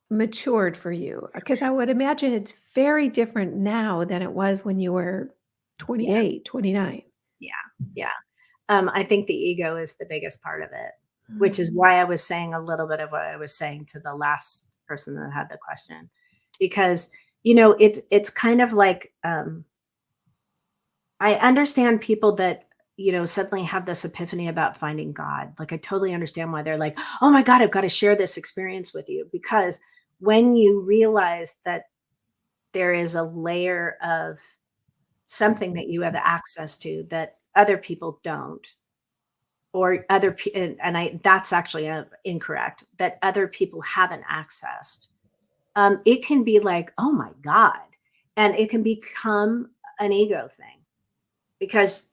matured for you? Because I would imagine it's very different now than it was when you were 28, 29. Yeah. I think the ego is the biggest part of it, which is why I was saying a little bit of what I was saying to the last person that had the question, because, it's kind of like, I understand people that, suddenly have this epiphany about finding God. Like, I totally understand why they're like, oh my God, I've got to share this experience with you. Because when you realize that there is a layer of something that you have access to that other people don't, or that's actually incorrect, that other people haven't accessed, it can be like, oh my God. And it can become an ego thing, because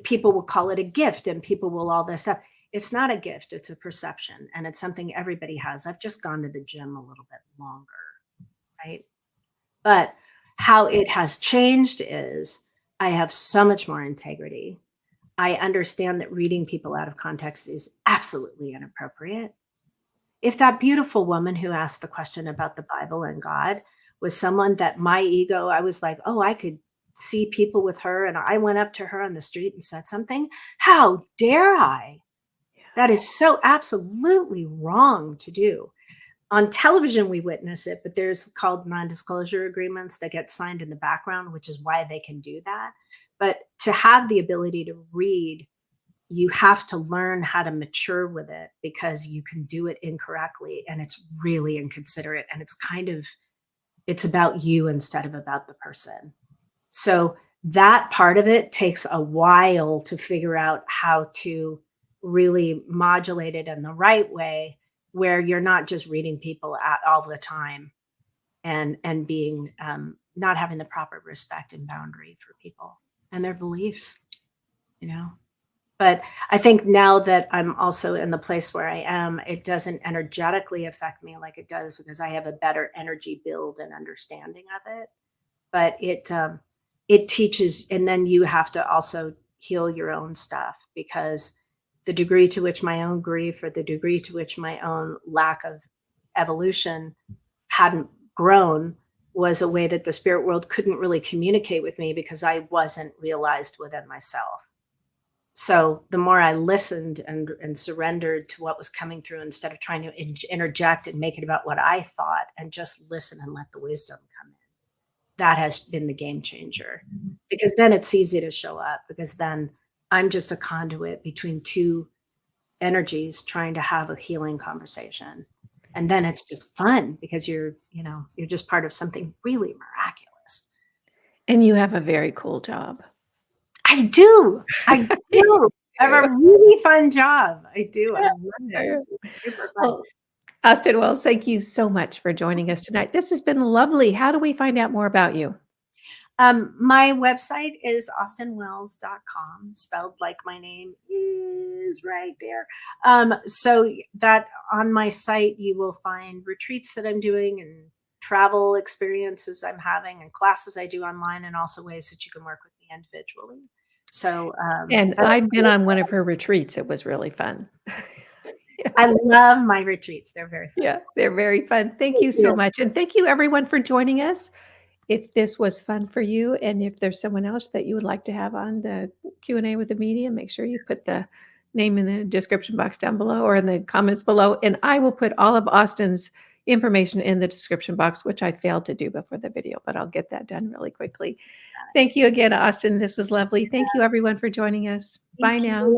people will call it a gift, and people will all this stuff. It's not a gift. It's a perception, and it's something everybody has. I've just gone to the gym a little bit longer, right? But how it has changed is I have so much more integrity. I understand that reading people out of context is absolutely inappropriate. If that beautiful woman who asked the question about the Bible and God was someone that my ego, I was like, oh, I could see people with her, and I went up to her on the street and said something, how dare I? That is so absolutely wrong to do. On television, we witness it, but there's called non-disclosure agreements that get signed in the background, which is why they can do that. But to have the ability to read, you have to learn how to mature with it, because you can do it incorrectly, and it's really inconsiderate, and it's about you instead of about the person. So that part of it takes a while to figure out how to really modulated in the right way, where you're not just reading people all the time and being not having the proper respect and boundary for people and their beliefs, you know. But I think now that I'm also in the place where I am, it doesn't energetically affect me like it does because I have a better energy build and understanding of it. But it teaches, and then you have to also heal your own stuff, because the degree to which my own grief, or the degree to which my own lack of evolution hadn't grown, was a way that the spirit world couldn't really communicate with me because I wasn't realized within myself. So the more I listened and surrendered to what was coming through, instead of trying to interject and make it about what I thought, and just listen and let the wisdom come in, that has been the game changer. Because then it's easy to show up, because then I'm just a conduit between two energies trying to have a healing conversation. And then it's just fun because you're just part of something really miraculous. And you have a very cool job. I do. I do. I have a really fun job. I do. I love it. It's super fun. Well, Austyn Wells, thank you so much for joining us tonight. This has been lovely. How do we find out more about you? My website is austynwells.com, spelled like my name is right there. So that on my site, you will find retreats that I'm doing, and travel experiences I'm having, and classes I do online, and also ways that you can work with me individually. So, And I've been on one of her retreats. It was really fun. I love my retreats. They're very fun. Yeah, they're very fun. Thank you so much. And thank you everyone for joining us. If this was fun for you, and if there's someone else that you would like to have on the Q&A with the medium, make sure you put the name in the description box down below or in the comments below. And I will put all of Austyn's information in the description box, which I failed to do before the video, but I'll get that done really quickly. Thank you again, Austyn. This was lovely. Thank you everyone for joining us. Bye now.